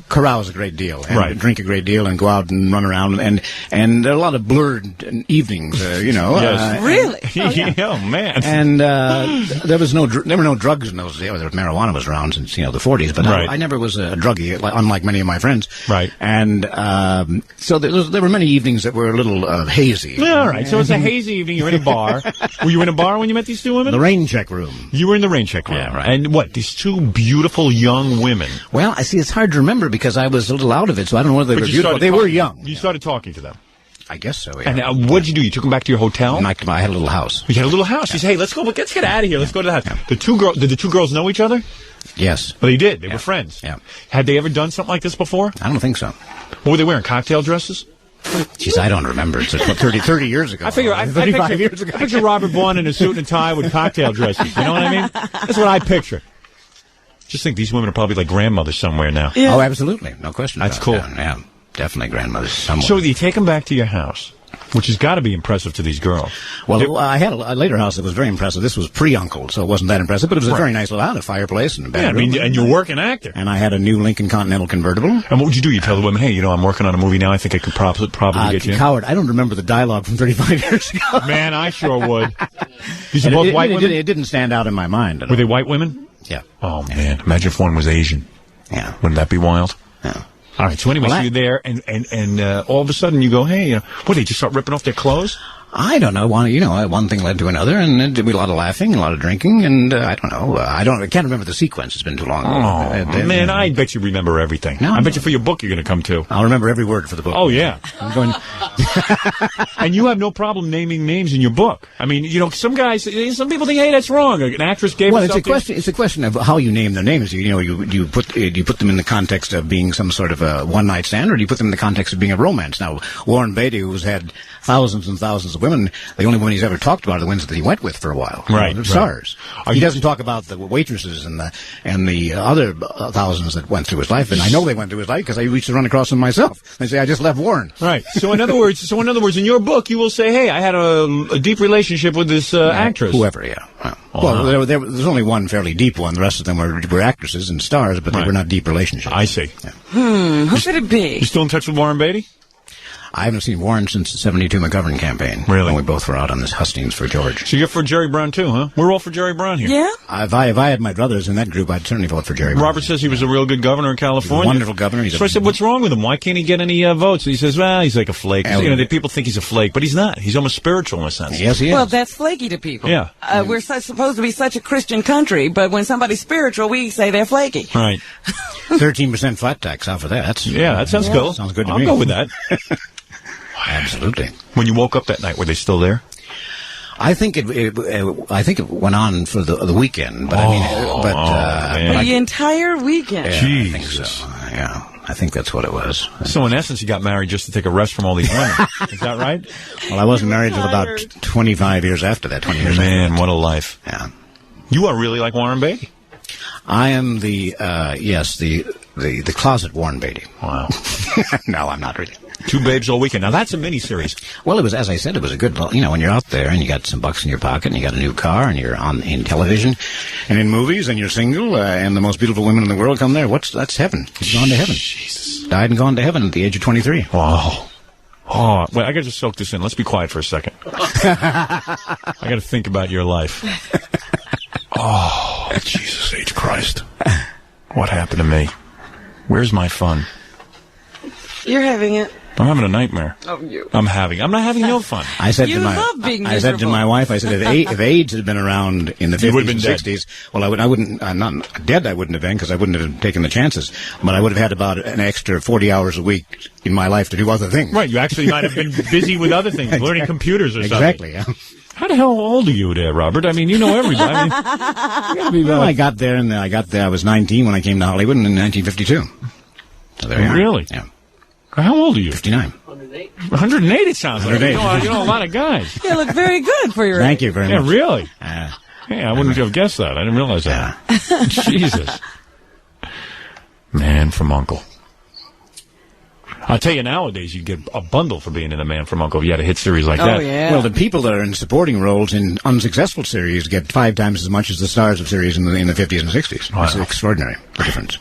carouse a great deal and drink a great deal and go out and run around and there are a lot of blurred evenings, Yes. Really? Oh man. And there were no drugs in those days. Marijuana was around since the 40s, but I never was a druggie, unlike many of my friends. Right. And so there were many evenings that were a little hazy. Yeah, all right. So it's a hazy evening. You're in a bar. Were you in a bar when you met these two women? The rain check room. You were in the rain check room. Yeah, right. And what? These two beautiful young women. Well, I see. It's hard to remember because I was a little out of it, so I don't know whether they were beautiful. They were young. You started talking to them. I guess so. Yeah. And what did you do? You took them back to your hotel? I had a little house. You had a little house. You said, "Hey, let's get out of here. Let's go to the house." Yeah. Did the two girls know each other? Yes. Well, they did. They were friends. Yeah. Had they ever done something like this before? I don't think so. What were they wearing? Cocktail dresses? Jeez, I don't remember. It's 30 years ago. I figure 35 years ago. I picture Robert Vaughn in a suit and tie with cocktail dresses. You know what I mean? That's what I picture. Just think these women are probably like grandmothers somewhere now. Yeah. Oh, absolutely. No question. That's cool. Yeah, definitely grandmothers somewhere. So you take them back to your house, which has got to be impressive to these girls. Well, I had a later house that was very impressive. This was pre-Uncle, so it wasn't that impressive, but it was a very nice little house, a fireplace and a bedroom. And you're a working actor. And I had a new Lincoln Continental convertible. And what would you do? You tell the women, hey, I'm working on a movie now. I think I could probably get you in. Coward, I don't remember the dialogue from 35 years ago. Man, I sure would. These are both white women? It didn't stand out in my mind. Were they white women? Yeah. Oh, man. Imagine if one was Asian. Yeah. Wouldn't that be wild? Yeah. All right, so anyway, so you're there, and all of a sudden you go, hey, what, they just start ripping off their clothes? I don't know. One thing led to another, and there did be a lot of laughing, a lot of drinking, and I don't know. I can't remember the sequence. It's been too long. Oh, man, I bet you remember everything. No, I bet you for your book you're going to come to. I'll remember every word for the book. Oh, yeah. I'm going. And you have no problem naming names in your book. I mean, some people think, hey, that's wrong. An actress gave us something. It's a question of how you name their names. You put them in the context of being some sort of a one-night stand, or do you put them in the context of being a romance? Now, Warren Beatty, who's had thousands and thousands of women, the only women he's ever talked about are the ones that he went with for a while. Right. They're stars. He doesn't talk about the waitresses and the other thousands that went through his life, and I know they went through his life because I used to run across them myself. They say, I just left Warren. Right. So in other words, in your book, you will say, hey, I had a deep relationship with this actress. Whoever, yeah. Well, there's only one fairly deep one. The rest of them were actresses and stars, but they were not deep relationships. I see. Yeah. Who could it be? You still in touch with Warren Beatty? I haven't seen Warren since the 72 McGovern campaign. Really? When we both were out on this hustings for George. So you're for Jerry Brown, too, huh? We're all for Jerry Brown here. Yeah? If I had my brothers in that group, I'd certainly vote for Jerry Brown. Robert says he was a real good governor in California. He's a wonderful governor. So I said, what's wrong with him? Why can't he get any votes? And he says, well, he's like a flake. People think he's a flake, but he's not. He's almost spiritual in a sense. Yes, he is. Well, that's flaky to people. Yeah. We're supposed to be such a Christian country, but when somebody's spiritual, we say they're flaky. Right. 13% flat tax off of that. That sounds cool. Sounds good to me. I'll go with that. Absolutely. When you woke up that night, were they still there? I think it went on for the weekend, but the entire weekend. Yeah, I think so. Yeah, I think that's what it was. So in essence, you got married just to take a rest from all these women. Is that right? Well, I wasn't married until about 25 years after that. 20 years. Man, what a life! Yeah, you are really like Warren Beatty. I am the closet Warren Beatty. Wow. No, I'm not really. Two babes all weekend. Now that's a miniseries. Well, it was, as I said, it was a good, when you're out there and you got some bucks in your pocket and you got a new car and you're in television and in movies and you're single and the most beautiful women in the world come there. That's heaven. You've gone to heaven. Jesus. Died and gone to heaven at the age of 23. Wow. Oh, wait, I got to just soak this in. Let's be quiet for a second. I got to think about your life. Oh, Jesus H. Christ. What happened to me? Where's my fun? You're having it. I'm having a nightmare. Oh, you. I'm not having no fun. I said you love being miserable. I said to my wife, if AIDS had been around in the 50s and 60s, well, I wouldn't, not dead I wouldn't have been because I wouldn't have taken the chances, but I would have had about an extra 40 hours a week in my life to do other things. Right, you actually might have been busy with other things, learning computers or something. Exactly, yeah. How the hell old are you there, Robert? I mean, you know everybody. I got there, I was 19 when I came to Hollywood in 1952. So there you are. Really? Yeah. How old are you? 59. 108 it sounds like. You know a lot of guys. You look very good for your age. Thank you very much. Yeah, really? Hey, I wouldn't have guessed that. I didn't realize that. Jesus. Man from Uncle. I'll tell you, nowadays, you get a bundle for being in The Man from Uncle if you had a hit series like that. Oh, yeah. Well, the people that are in supporting roles in unsuccessful series get 5 times as much as the stars of series in the 50s and 60s. Wow. It's extraordinary, the difference.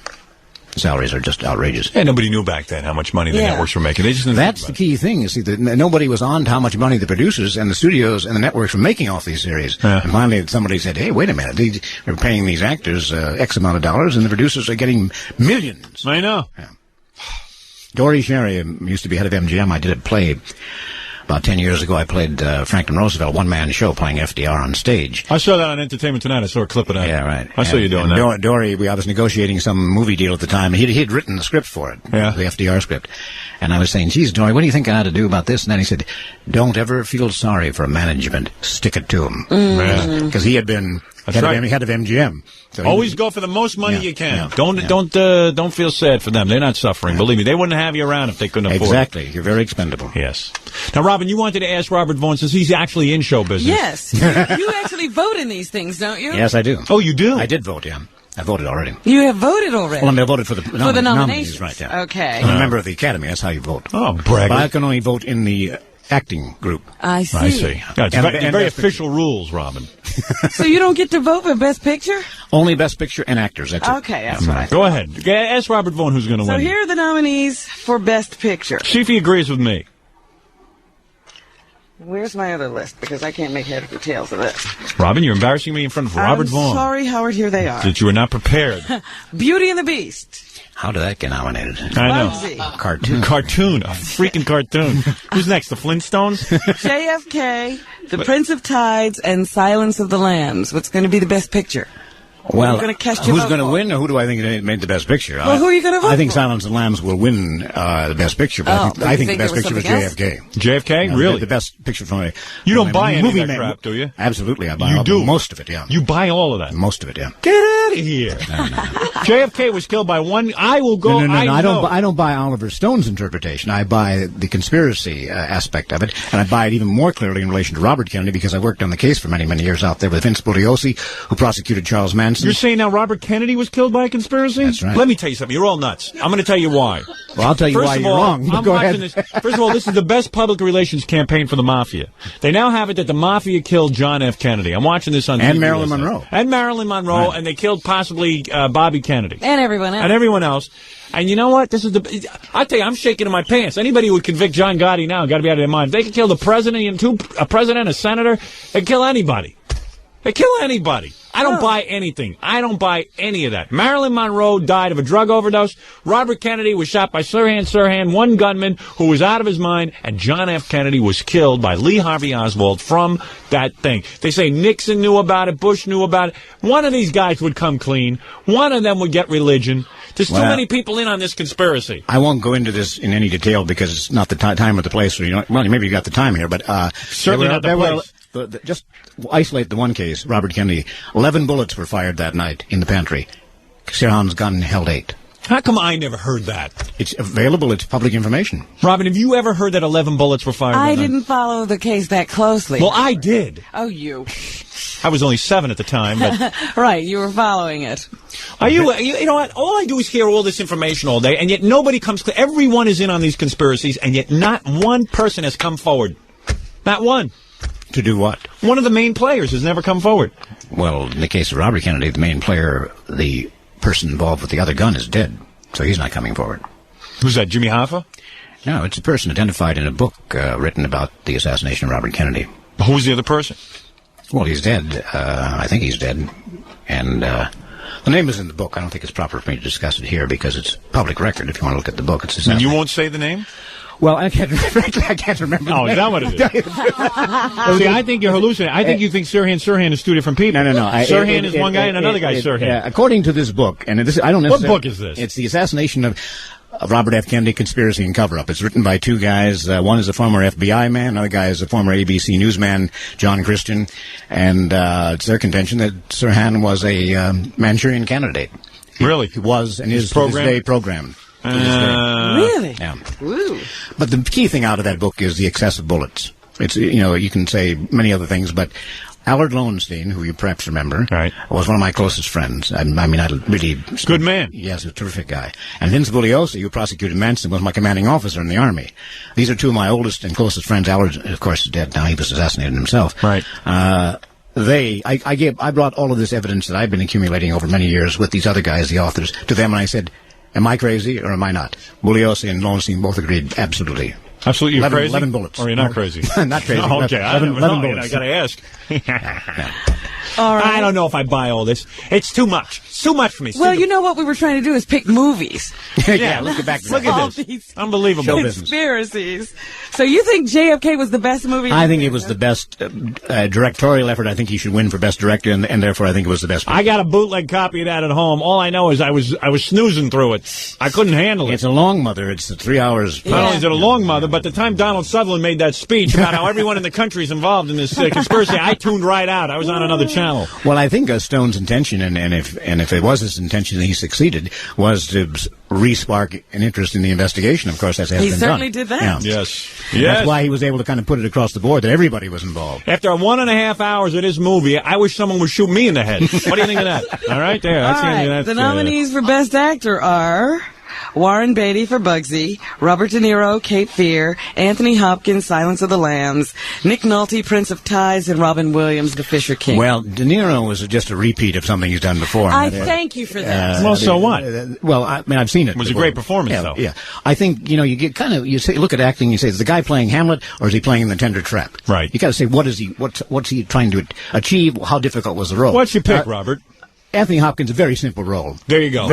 salaries are just outrageous. Yeah, nobody knew back then how much money the networks were making. They just didn't That's the key thing. You see, nobody was on to how much money the producers and the studios and the networks were making off these series. Yeah. And finally, somebody said, "Hey, wait a minute! They're paying these actors X amount of dollars, and the producers are getting millions." I know. Yeah. Dory Sherry used to be head of MGM. I did a play. About 10 years ago, I played Franklin Roosevelt, one-man show, playing FDR on stage. I saw that on Entertainment Tonight. I saw a clip of that. Yeah, right. I saw you doing that. Dory, I was negotiating some movie deal at the time. He'd written the script for it, the FDR script. And I was saying, geez, Dory, what do you think I ought to do about this? And then he said, don't ever feel sorry for management. Stick it to him. Because he had been head of MGM. So always go for the most money you can. Don't feel sad for them. They're not suffering. Believe me, they wouldn't have you around if they couldn't afford it. Exactly. You're very expendable. Yes. Now, Robin, you wanted to ask Robert Vaughn, since he's actually in show business. Yes. You actually vote in these things, don't you? Yes, I do. Oh, you do? I did vote, yeah. I voted already. You have voted already? Well, I voted for the nominations. Right, yeah. Okay. I'm a member of the Academy. That's how you vote. Oh, bragger. But I can only vote in the acting group. I see. Yeah, it's very official rules, Robin. So you don't get to vote for Best Picture? Only Best Picture and actors. That's okay, that's right. Go ahead. Ask Robert Vaughn who's going to win. So here are the nominees for Best Picture. See if he agrees with me. Where's my other list? Because I can't make head or tails of this. Robin, you're embarrassing me in front of Robert Vaughn. Sorry, Howard, here they are. That you were not prepared. Beauty and the Beast. How did that get nominated? I know. Bugsy. Cartoon. A freaking cartoon. Who's next? The Flintstones? JFK, The Prince of Tides, and Silence of the Lambs. What's going to be the Best Picture? Well, who's going to win, or who do I think made the Best Picture? Well, who are you going to vote I think for? Silence of the Lambs will win the Best Picture, but I think the Best Picture was JFK. JFK? Really? The Best Picture from a... You don't buy any of that crap, do you? Absolutely, I buy most of it, yeah. You buy all of that? Most of it, yeah. Get out of here. No. JFK was killed by one... I will go... No, I don't buy Oliver Stone's interpretation. I buy the conspiracy aspect of it, and I buy it even more clearly in relation to Robert Kennedy, because I worked on the case for many, many years out there with Vince Bugliosi, who prosecuted Charles Manson. You're saying now Robert Kennedy was killed by a conspiracy? That's right. Let me tell you something. You're all nuts. I'm going to tell you why. Well, I'll tell you why you're wrong. Go ahead. First of all, this is the best public relations campaign for the mafia. They now have it that the mafia killed John F. Kennedy. I'm watching this on TV. And Marilyn Monroe. And Marilyn Monroe, right. And they killed possibly Bobby Kennedy. And everyone else. And everyone else. And you know what? This is I tell you, I'm shaking in my pants. Anybody who would convict John Gotti now got to be out of their mind. If they could kill the president, a president, a senator, they kill anybody. They kill anybody. I don't buy anything. I don't buy any of that. Marilyn Monroe died of a drug overdose. Robert Kennedy was shot by Sirhan, one gunman who was out of his mind. And John F. Kennedy was killed by Lee Harvey Oswald from that thing. They say Nixon knew about it. Bush knew about it. One of these guys would come clean. One of them would get religion. There's too many people in on this conspiracy. I won't go into this in any detail because it's not the time or the place. Well, maybe you got the time here, but... certainly not the place. Just isolate the one case, Robert Kennedy. 11 bullets were fired that night in the pantry. Sirhan's gun held 8. How come I never heard that? It's available. It's public information. Robin, have you ever heard that 11 bullets were fired? I didn't follow the case that closely. Well, I did. Oh, you. I was only 7 at the time. But right, you were following it. Are you know what? All I do is hear all this information all day, and yet nobody comes... Everyone is in on these conspiracies, and yet not one person has come forward. Not one. To do what? One of the main players has never come forward. Well, in the case of Robert Kennedy, the main player, the person involved with the other gun is dead, so he's not coming forward. Who's that, Jimmy Hoffa? No, it's a person identified in a book written about the assassination of Robert Kennedy. Who was the other person? Well, he's dead. I think he's dead. And the name is in the book. I don't think it's proper for me to discuss it here because it's public record. If you want to look at the book, it's you won't say the name? Well, I can't remember. Oh, is that what it is? See, I think you're hallucinating. I think you think Sirhan is two different people. No. Sirhan is one guy and another guy is Sirhan. According to this book, and I don't necessarily... What book is this? It's The Assassination of Robert F. Kennedy, Conspiracy and Cover-Up. It's written by two guys. One is a former FBI man. Another guy is a former ABC newsman, John Christian. And it's their contention that Sirhan was a Manchurian candidate. Really? He was and is to this day programmed. Really? Yeah. Ooh. But the key thing out of that book is the excess of bullets. It's, you can say many other things, but Allard Lowenstein, who you perhaps remember, right, was one of my closest friends. I really... Good man. Yes, a terrific guy. And Vince Bugliosi, who prosecuted Manson, was my commanding officer in the Army. These are two of my oldest and closest friends. Allard, of course, is dead now. He was assassinated himself. Right. I brought all of this evidence that I've been accumulating over many years with these other guys, the authors, to them, and I said, Am I crazy or am I not? Bugliosi and Lowenstein both agreed absolutely. Absolutely, you're crazy? 11 bullets. Or you're not crazy? Not crazy. Oh, okay, 11 bullets. I got to ask. All right. I don't know if I buy all this. It's too much. It's too much for me. Well, you know what we were trying to do is pick movies. Yeah, let's get back to Look that. at this. Unbelievable. Conspiracies. So you think JFK was the best movie? I think it was the best directorial effort. I think he should win for best director, and therefore I think it was the best. I got a bootleg copy of that at home. All I know is I was snoozing through it. I couldn't handle it. It's a long mother. It's 3 hours. Not only is it a long mother, but the time Donald Sutherland made that speech about how everyone in the country is involved in this conspiracy, I tuned right out. I was on another channel. Well, I think Stone's intention, and if it was his intention and he succeeded, was to re-spark an interest in the investigation. Of course, that's he certainly did that. Yeah. Yes. And that's why he was able to kind of put it across the board that everybody was involved. After 1.5 hours of this movie, I wish someone would shoot me in the head. What do you think of that? All right, there. All right. The nominees for Best Actor are Warren Beatty for Bugsy, Robert De Niro, Cape Fear, Anthony Hopkins, Silence of the Lambs, Nick Nolte, Prince of Tides, and Robin Williams, The Fisher King. Well, De Niro was just a repeat of something he's done before. I thank you for that. Well, so what? Well, I mean, I've seen it. It was before. a great performance, though. Yeah. I think, you get kind of, you say, look at acting, you say, is the guy playing Hamlet or is he playing The Tender Trap? Right. You got to say, what's he trying to achieve? How difficult was the role? What's your pick, Robert? Anthony Hopkins, a very simple role. There you go.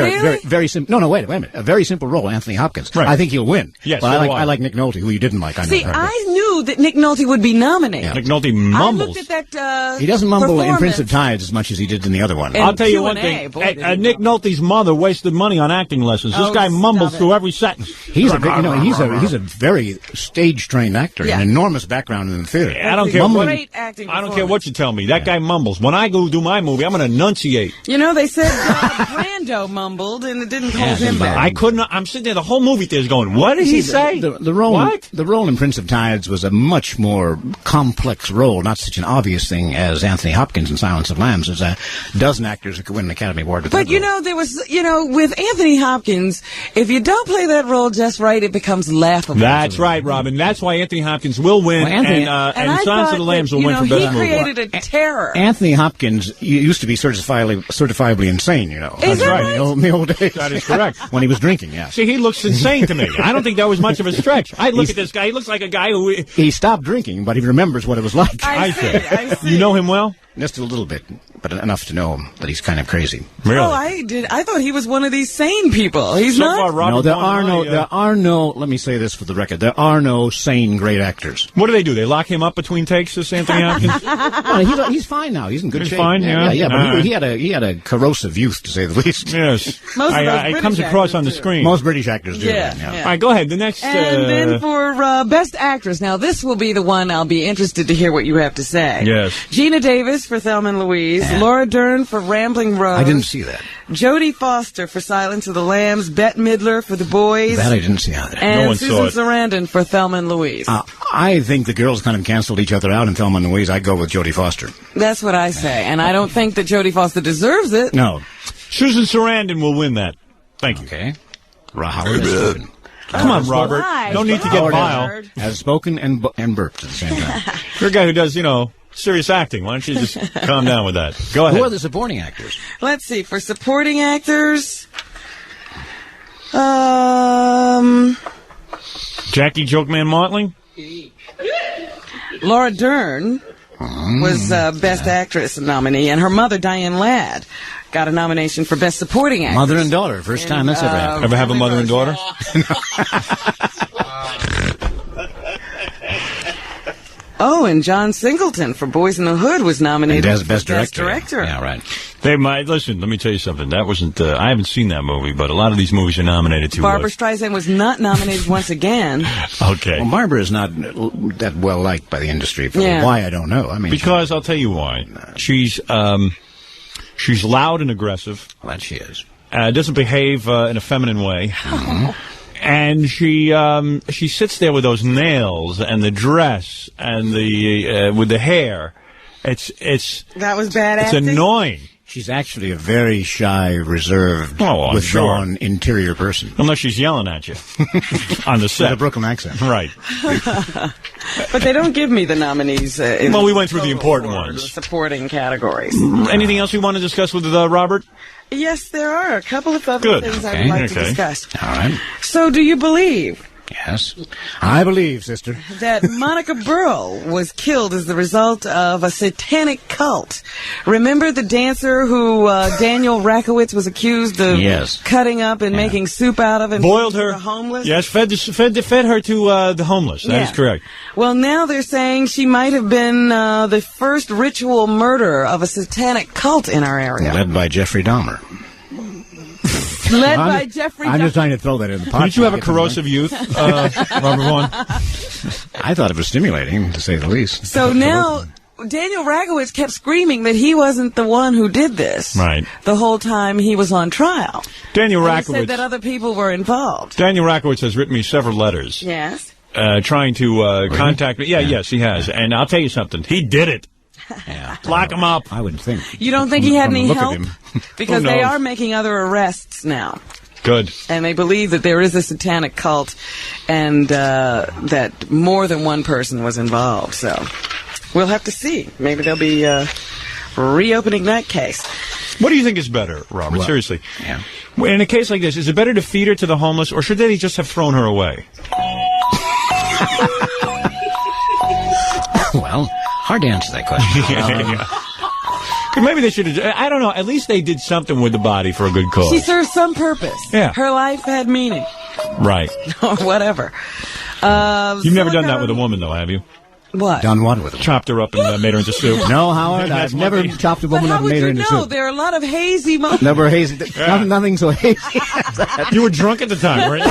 Very simple. No, wait a minute. A very simple role, Anthony Hopkins. Right. I think he'll win. Yes, but I like Nick Nolte, who you didn't like. See, I knew that Nick Nolte would be nominated. Yeah. Nick Nolte mumbles. I looked at that he doesn't mumble in Prince of performance. Tides as much as he did in the other one. And I'll tell you one Q&A, thing. boy, did he Nick Nolte's mother wasted money on acting lessons. This Oh, guy mumbles stop through it. every sentence. He's a very stage-trained actor, Yeah. an enormous background in the theater. I don't care Great acting I don't care what you tell me. That guy mumbles. When I go do my movie, I'm going to enunciate. You know, they said Brando mumbled, and it didn't hold him back. I couldn't. I'm sitting there the whole movie theater's going, what did he say? The role, What? The role in Prince of Tides was a much more complex role, not such an obvious thing as Anthony Hopkins in Silence of Lambs. There's a dozen actors who could win an Academy Award with that But, you role. know, there was, with Anthony Hopkins, if you don't play that role just right, it becomes laughable. That's right, Robin. That's why Anthony Hopkins will win, Well, Anthony- and I Silence thought of the Lambs that, will win for best he movie. created a terror. Anthony Hopkins used to be certifiably insane, Is That's that right. In the old days. That is correct. When he was drinking, yeah. See, he looks insane to me. I don't think that was much of a stretch. I look at this guy. He looks like a guy who... He stopped drinking, but he remembers what it was like. I see. You know him well? Just a little bit, but enough to know that he's kind of crazy. Really? Oh, I did. I thought he was one of these sane people. He's So not. far, Robert No, there Vaughn and are no, let me say this for the record, there are no sane great actors. What do? They lock him up between takes, this Anthony Hopkins? Well, he's fine now. He's in good He's shape. fine, yeah? But he had a corrosive youth, to say the least. Yes. Most of those it comes British across actors on the do. screen. Most British actors do. Yeah, that, yeah. All right, go ahead. The next... And then for Best Actress. Now, this will be the one I'll be interested to hear what you have to say. Yes. Gina Davis for Thelma and Louise. Laura Dern for Rambling Rose. I didn't see that. Jodie Foster for Silence of the Lambs. Bette Midler for The Boys. That I didn't see either. And No one saw Susan it. Sarandon for Thelma and Louise. I think the girls kind of canceled each other out in Thelma and Louise. I'd go with Jodie Foster. That's what I say. And I don't think that Jodie Foster deserves it. No. Susan Sarandon will win that. Thank you. Okay. Howard has spoken. Come on, Robert. Why? No need to get Howard vile. has spoken and burped at the same time. You're a guy who does, serious acting. Why don't you just calm down with that? Go ahead. Who are the supporting actors? Let's see. For supporting actors, Jackie Jokeman Motley? Laura Dern was Best Actress nominee, and her mother, Diane Ladd, got a nomination for Best Supporting Actress. Mother and daughter. First time that's ever happened. Ever have a mother and daughter? Oh, and John Singleton for Boys in the Hood was nominated And as for best director. Yeah, right. They might. Listen, let me tell you something. That wasn't... I haven't seen that movie, but a lot of these movies are nominated to... Barbara Streisand was not nominated once again. Okay. Well, Barbara is not that well liked by the industry. Yeah. Why, I don't know. I mean, Because I'll tell you why. She's loud and aggressive. well, that she is. Doesn't behave in a feminine way. And she sits there with those nails and the dress and the with the hair. It's That was bad it's acting. annoying. She's actually a very shy, reserved, Oh, I'm withdrawn interior person. Unless she's yelling at you on the With set. a Brooklyn accent. Right. But they don't give me the nominees. Well, we went through the important for ones. the supporting categories. Anything else you want to discuss with Robert? Yes, there are a couple of other things I would like to discuss. All right. So, do you believe... Yes. I believe, sister. ...that Monica Burl was killed as the result of a satanic cult? Remember the dancer who Daniel Rakowitz was accused of cutting up and making soup out of and boiled her? The homeless? Yes, fed her to the homeless. That is correct. Well, now they're saying she might have been the first ritual murder of a satanic cult in our area. Led by Jeffrey Dahmer. Led by Jeffrey Dahmer. I'm just trying to throw that in the pot. Did you have a corrosive youth, Robert Vaughn? I thought it was stimulating, to say the least. So now... Daniel Rakowitz kept screaming that he wasn't the one who did this. Right. The whole time he was on trial. Daniel Rakowitz. He said that other people were involved. Daniel Rakowitz has written me several letters. Yes. Trying to contact me. Yeah, yes, he has. And I'll tell you something. He did it. Yeah. Lock him up. I wouldn't think. You don't think he had any help? Because Who they knows? are making other arrests now. Good. And they believe that there is a satanic cult and that more than one person was involved. So we'll have to see. Maybe they'll be reopening that case. What do you think is better, Robert? Seriously. Yeah. In a case like this, is it better to feed her to the homeless, or should they just have thrown her away? Well, hard to answer that question. Maybe they should have... I don't know. At least they did something with the body for a good cause. She served some purpose. Yeah. Her life had meaning. Right. Or whatever. You've never done that with a woman, though, have you? What? Done what with her? Chopped her up and made her into soup. No, Howard, I've never chopped a woman up and made her into soup. How would you know? There are a lot of hazy moments. Never hazy. Nothing so hazy. You were drunk at the time, weren't you?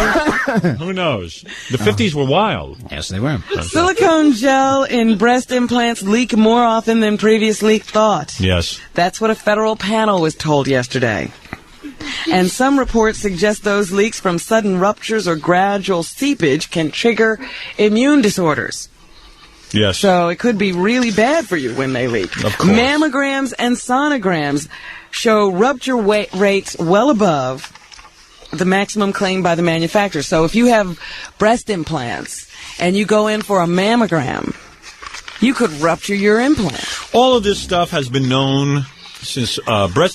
Who knows? The 50s were wild. Yes, they were. Silicone gel in breast implants leak more often than previously thought. Yes. That's what a federal panel was told yesterday. And some reports suggest those leaks from sudden ruptures or gradual seepage can trigger immune disorders. Yes. So it could be really bad for you when they leak. Of course. Mammograms and sonograms show rupture rates well above the maximum claimed by the manufacturer. So if you have breast implants and you go in for a mammogram, you could rupture your implant. All of this stuff has been known since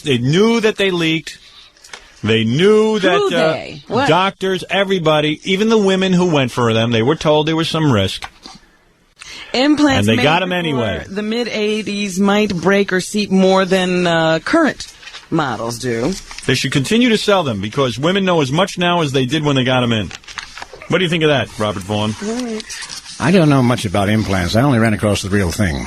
they knew that they leaked. They knew that doctors, everybody, even the women who went for them, they were told there was some risk. Implants and they got them anyway. The mid-'80s might break or seep more than current models do. They should continue to sell them because women know as much now as they did when they got them in. What do you think of that, Robert Vaughn? I don't know much about implants. I only ran across the real thing.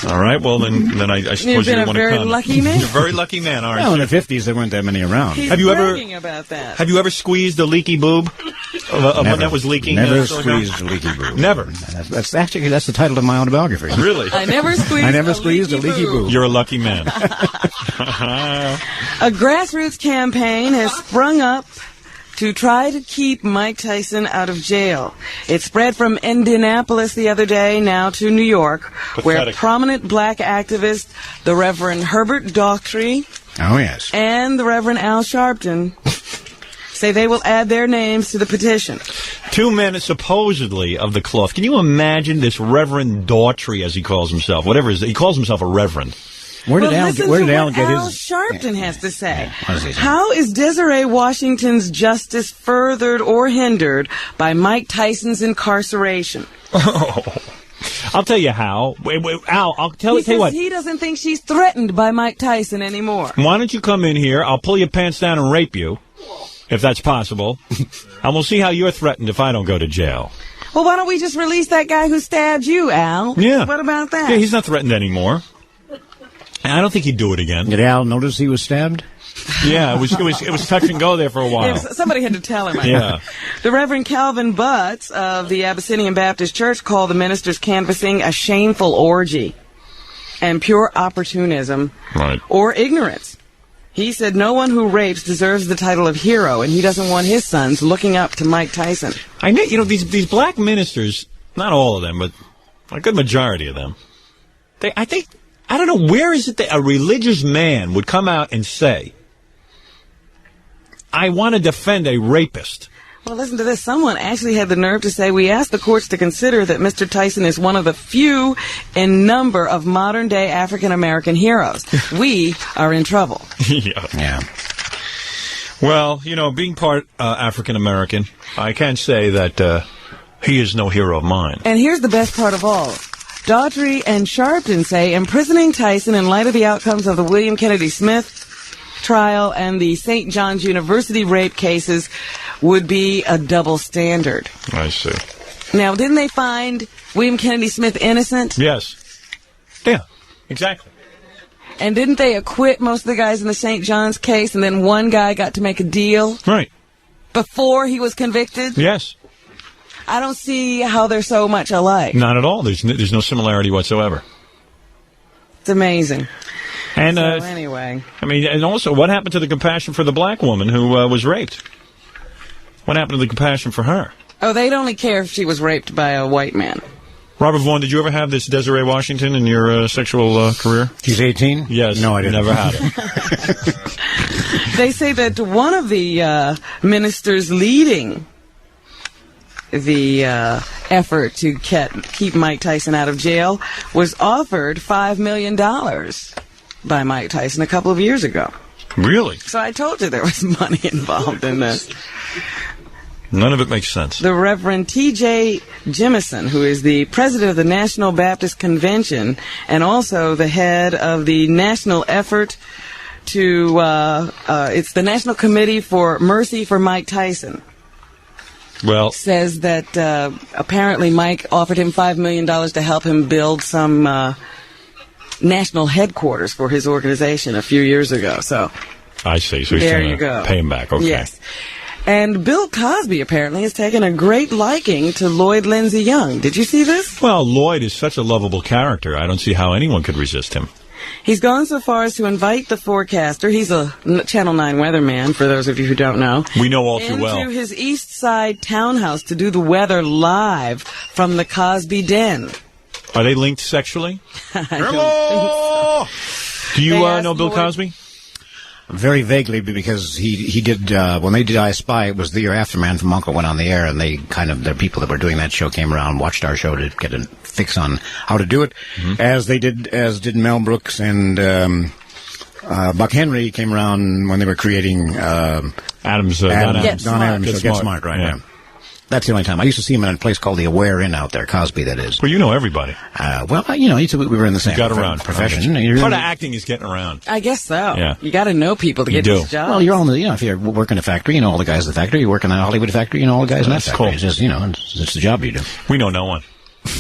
All right, well, then I suppose you want to come. You've been a very lucky man. You're a very lucky man, aren't you? Well, in the 50s, there weren't that many around. He's have you bragging about that. Have you ever squeezed a leaky boob? Of one that was leaking? Never squeezed a leaky boob. Never? That's the title of my autobiography. Really? I never squeezed a leaky boob. You're a lucky man. A grassroots campaign has sprung up to try to keep Mike Tyson out of jail. It spread from Indianapolis the other day now to New York, where prominent black activist, the Reverend Herbert Daughtry, and the Reverend Al Sharpton say they will add their names to the petition. Two men supposedly of the cloth. Can you imagine this Reverend Daughtry, as he calls himself? Whatever it is, he calls himself a reverend. Where did Al get his... Al Sharpton has to say. How is Desiree Washington's justice furthered or hindered by Mike Tyson's incarceration? I'll tell you how. Al, I'll tell you what. He doesn't think she's threatened by Mike Tyson anymore. Why don't you come in here? I'll pull your pants down and rape you, if that's possible. And we'll see how you're threatened if I don't go to jail. Well, why don't we just release that guy who stabbed you, Al? Yeah. What about that? Yeah, he's not threatened anymore. I don't think he'd do it again. Did Al notice he was stabbed? Yeah, it was touch and go there for a while. Somebody had to tell him. Yeah. The Reverend Calvin Butts of the Abyssinian Baptist Church called the minister's canvassing a shameful orgy and pure opportunism or ignorance. He said no one who rapes deserves the title of hero, and he doesn't want his sons looking up to Mike Tyson. I know, these black ministers, not all of them, but a good majority of them, I don't know, where is it that a religious man would come out and say, I want to defend a rapist? Well, listen to this. Someone actually had the nerve to say, we asked the courts to consider that Mr. Tyson is one of the few in number of modern-day African-American heroes. We are in trouble. Yeah. Well, you know, being part African-American, I can say that he is no hero of mine. And here's the best part of all. Daughtry and Sharpton say imprisoning Tyson in light of the outcomes of the William Kennedy Smith trial and the St. John's University rape cases would be a double standard. I see. Now, didn't they find William Kennedy Smith innocent? Yes. Yeah, exactly. And didn't they acquit most of the guys in the St. John's case, and then one guy got to make a deal? Right. Before he was convicted? Yes. I don't see how they're so much alike. Not at all. There's no similarity whatsoever. It's amazing. And so anyway, I mean, and also, what happened to the compassion for the black woman who was raped? What happened to the compassion for her? Oh, they'd only care if she was raped by a white man. Robert Vaughn, did you ever have this Desiree Washington in your sexual career? She's 18? Yes. No, I didn't. Never had it. They say that one of the ministers leading the effort to keep Mike Tyson out of jail was offered $5 million by Mike Tyson a couple of years ago. Really? So I told you there was money involved in this. None of it makes sense. The Reverend T.J. Jemison, who is the president of the National Baptist Convention and also the head of the national effort to, it's the National Committee for Mercy for Mike Tyson. Well, says that apparently Mike offered him $5 million to help him build some national headquarters for his organization a few years ago. So I see. So he's there trying you to go. Pay him back. Okay. Yes. And Bill Cosby apparently has taken a great liking to Lloyd Lindsay Young. Did you see this? Well, Lloyd is such a lovable character. I don't see how anyone could resist him. He's gone so far as to invite the forecaster, he's a Channel 9 weatherman, for those of you who don't know. We know all too well. Into his East Side townhouse to do the weather live from the Cosby Den. Are they linked sexually? Hello! Do you know Bill Cosby? Very vaguely, because he did, when they did I Spy, it was the year after Man from U.N.C.L.E. went on the air, and the people that were doing that show came around, watched our show to get a fix on how to do it, as did Mel Brooks and Buck Henry came around when they were creating Don Adams' Get Smart, right? Yeah. That's the only time. I used to see him in a place called the Aware Inn out there, Cosby, that is. Well, you know everybody. Well, we were in the same profession. Part of acting is getting around. I guess so. Yeah. You got to know people to get this job. Well, you're on the, if you work in a factory, you know all the guys in the factory. You work in a Hollywood factory, you know all the guys in that factory. Cool. It's just, it's the job you do. We know no one.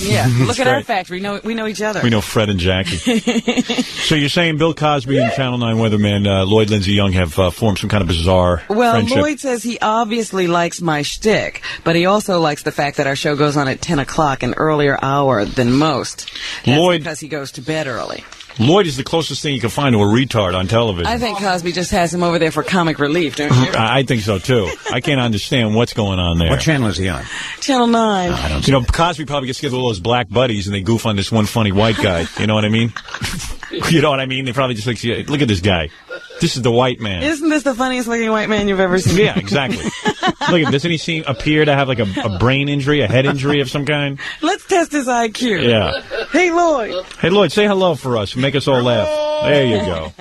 Yeah, look at our factory. We know each other. We know Fred and Jackie. So you're saying Bill Cosby and Channel 9 weatherman Lloyd Lindsay Young have formed some kind of bizarre friendship? Lloyd says he obviously likes my shtick, but he also likes the fact that our show goes on at 10 o'clock, an earlier hour than most. That's because he goes to bed early. Lloyd is the closest thing you can find to a retard on television. I think Cosby just has him over there for comic relief, don't you? I think so, too. I can't understand what's going on there. What channel is he on? Channel 9. I don't Cosby probably gets together with all his black buddies and they goof on this one funny white guy. You know what I mean? You know what I mean? They probably just like, look at this guy. This is the white man. Isn't this the funniest looking white man you've ever seen? Yeah, exactly. Look, doesn't he appear to have like a brain injury, a head injury of some kind? Let's test his IQ. Yeah. Hey, Lloyd. Hey, Lloyd, say hello for us. Make us all laugh. There you go.